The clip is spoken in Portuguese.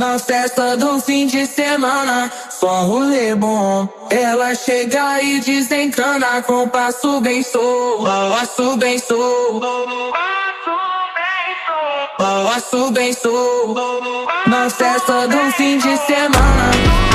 Na festa do fim de semana, só rolê bom. Ela chega e desencana com passo bem solto, passo bem solto, passo bem solto. Na festa do fim de semana.